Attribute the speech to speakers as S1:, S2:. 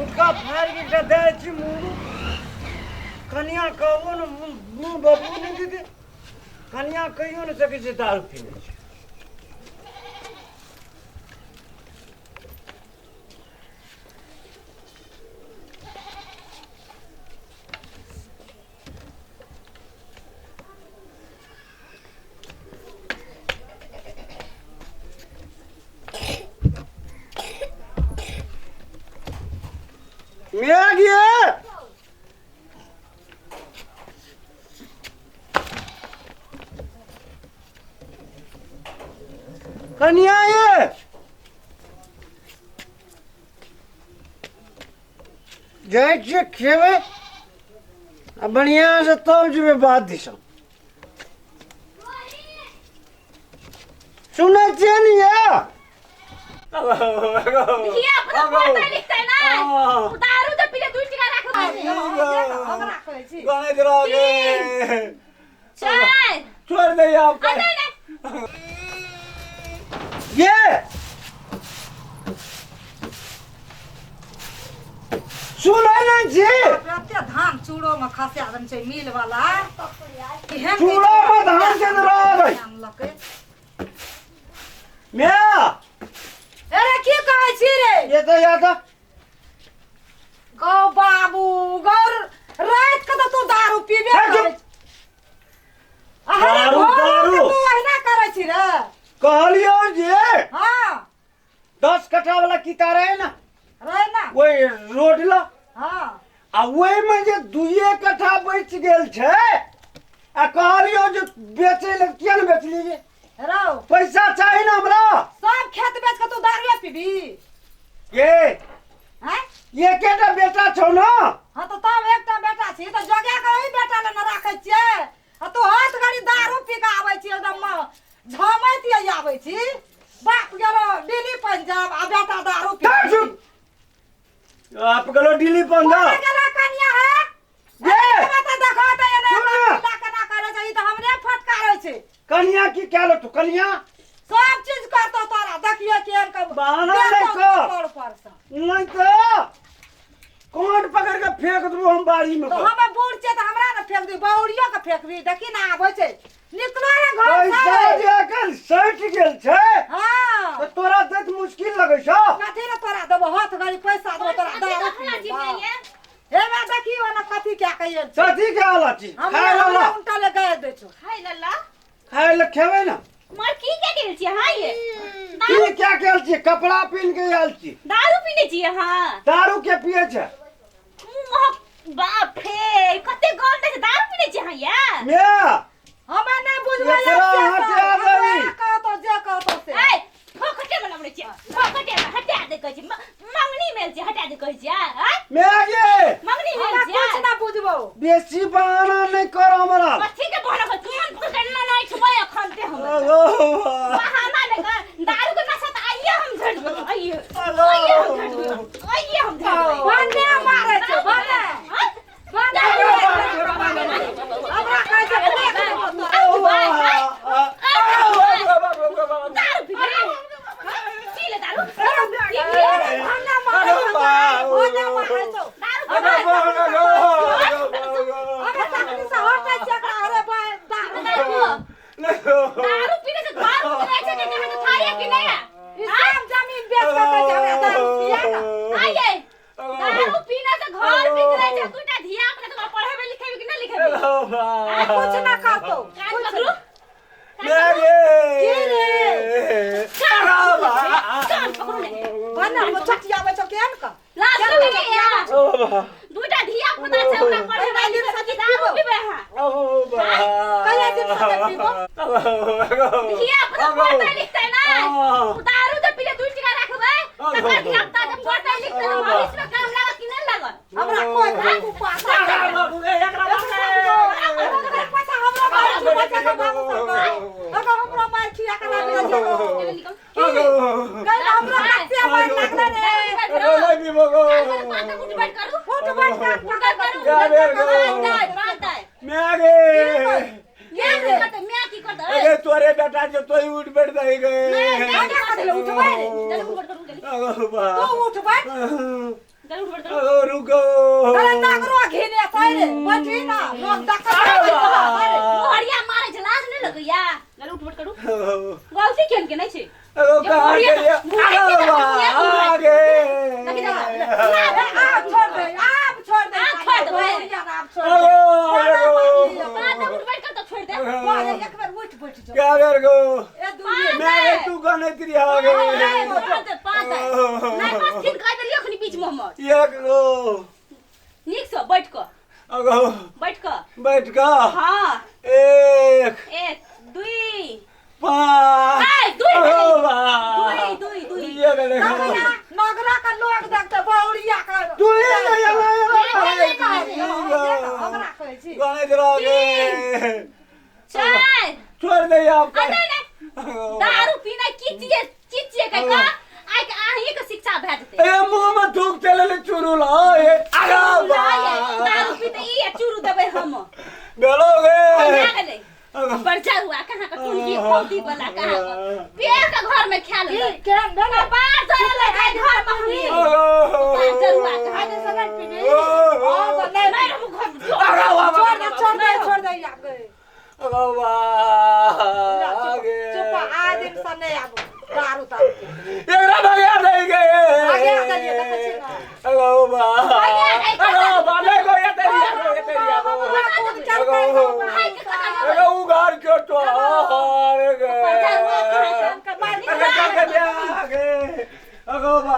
S1: मुटका फाड़ के गदा छी मुंडू कन्या कहबो न मुंह बाबू नहीं दीदी कन्या कहियो न सके छै दारू पीने छै मैगी कन्या ये जाए छे खेवे आ बढ़िया से तब जेबे बात दिस सुने छियै ने ये
S2: ये अपना पढ़ता लिखता है ना दारू तो पीले 2 टका रखो
S1: हम रखै छी गाने जरागे
S2: चल
S1: छोड़ दे आपका ये सुनो ना जी
S3: प्रत्ये धान चूड़ो में खसा दन छै मिल वाला
S1: चूड़ा में धान के दरा मैं
S3: अरे की कहै छी रे
S1: ये तो याद
S3: गौ बाबू गौर रात के तो तू दारू पीबे करे
S1: दारू दारू
S3: तू एना करे छी रे
S1: कहलियो जे
S3: हां
S1: 10 कट्ठा वाला कीता रहे ना वही रोड ला
S3: हां
S1: आ वही में जे 2 कट्ठा बच गेल छै आ कहलियो जे बेचे ले किया न बेच लीजिए
S3: रौ
S1: पैसा चाहिए ना हमरा
S3: सब खेत बेच के तू दारू पीबी
S1: ये
S3: हैं
S1: ये केटा बेटा छौ ना
S3: हां तो तब एकटा बेटा छी तो जगह के ओही बेटा ले न राखै छियै आ तू हाथ गाड़ी दारू पी के आबै छी एकदम झमैत आबै छी बाप गेलो दिल्ली पंजाब आ बेटा दारू पी
S1: आप गलो दिल्ली पंजाब
S3: गेला कन्या है
S1: ये
S3: बता देखो त एने ला के ना करे छै त हमरे फटकारै छै
S1: कन्या की क्या लो तू कन्या
S3: सब चीज करतो तोरा देखिए केन के
S1: बहाना नहीं कर नहीं तो कोट पकड़ के फेंक दबो हम बाड़ी में
S3: तो हम बूढ़ छै त हमरा न फेंक दी बौड़ियो के फेंकबी देखी ना आबै छै निकलो रे घर से
S1: पैसा जे कल सट गेल छै
S3: हां
S1: तो तोरा देख मुश्किल लगै छौ
S3: कथि रे तोरा देबो हाथ गाड़ी पैसा देबो तोरा दारू पी हे मैं देखी वाला कथि क्या कहिए
S1: कथि के वाला चीज खाय वाला
S3: उल्टा ले गए दे छो
S2: हाय लल्ला
S1: खाय ले खेबै ना
S2: मार की क्या गेल छी हां ये
S1: की क्या केल छी कपड़ा पहन के आयल छी
S2: दारू पीने छी हां
S1: दारू के पिए छै
S2: बाप रे कते गंध छै दारू पीने छी हां या
S1: मैं
S3: हमें नहीं बुझबै
S1: एकरा हटा देबी
S3: कहतो जे कहतो से
S2: ए फोकटे में लगले छी फोकटे में हटा दे कहै छी मंगनी मेल छी हटा दे कहै छी हां
S1: मैं गे
S2: मंगनी मेल छी
S3: कुछ ना बुझबो
S1: बेसी बहाना नहीं कर हमरा
S2: कथि के बहाना कर तुम पकड़ना नहीं छुबे अखन ते हम बहाना नहीं कर दारू के नशा त आइए हम झड़ गयो आइए हम झड़ गयो
S3: बने मारे छो बने हमरा कहै छै
S2: दारू पीने से घर में रह छै कहां तो थारिया कि नहीं
S3: सब जमीन बेच के कहै छै हमरा दारू पिया ना
S2: आइए दारू पीने से घर बिक रह छै दूटा धिया अपने तो पढ़े में लिखे कि नहीं लिखे
S3: कुछ ना कहतो
S2: कान पकड़ू
S1: की
S3: रे
S2: कान पकड़ू ने
S3: बना मुछटिया में तो केन का
S2: लास्ट में के यार दूटा धिया पुता छै ओकरा पढ़े में लिखे सकी दारू पीबे हां
S3: कहिया दिन से पीबो
S2: धिया पुता पढ़े लिखते ना दारू तो पीले 2 टका रखबै तकर धिया पुता जब पढ़े लिखते तो भविष्य में काम लागत कि नहीं लागत
S3: हमरा कोई बाबू पास बाबू एकरा पता हमरा बाबू बच्चा का बाबू अगर हमरा मार खिया करा दे कल हमरा कत्ते मार लागले रे
S1: लगी मगो
S2: फुटबॉल करू
S3: फुटबॉल करू
S1: मैं गे
S2: क्या करते मैं की करते
S1: अरे तोरे बेटा जो तोई उठ बैठ दे गए
S2: मैं क्या करते उठ बैठ जल्दी फुटबॉल करूं जल्दी
S1: अगो बा
S3: तू उठ बैठ
S2: चल उठ बैठ
S1: अगो रुको
S3: अरे नागरो घिने साइरे बैठी ना लोग डॉक्टर अरे
S2: मोहरिया मारे छ लाज नहीं लगैया चल उठ बैठ करू गलती केन के नहीं छे
S1: अगो कहां के लिए आगे
S3: आप छोड़ दे आप छोड़ दे आप छोड़ दे
S2: बात उठ बैठ कर तो छोड़ दे
S3: एक बार उठ बैठ जा
S1: क्या कर गो
S3: ए दुनिया
S1: मैं तू कने तेरी आगे
S2: पाँच नहीं पास दिन कह देलियो खनी बीच मोहम्मद
S1: एक गो
S2: निक से बैठ कर
S1: अगो बैठ का
S2: हां
S1: एक
S2: 2
S1: पाँच
S2: ए दुई
S1: ये गले
S3: नगरा का लोग देखते बौड़िया का
S1: तू ये
S3: हमरा कहै छी
S1: गाने जरागे
S2: चल
S1: छोड़ दे आप
S2: नहीं दारू पीना कीचिए का आही के शिक्षा भेज दे
S1: ए मुंह में थूक चले ले चुरू ला ये आगा
S2: दारू पीते ई चूरू देबे हम
S1: गलोगे
S2: बच्चा हुआ कहां का टुनकी फौदी वाला कहां का पेड़ का घर में खेल ले
S3: केरम बना
S2: बाहर चले ले घर में हमनी बच्चा हुआ कहां से सगन पीने ओ नहीं घर
S3: छोड़ दे या गए
S1: आगे
S3: चुप आ दिन सने आबो दारू तारू
S1: एकरा भगे नहीं गए
S3: आगे आ जाइए कच्चे ना
S1: बाले को ये तेरी उगार क्यों तो हार गए
S3: अगो बा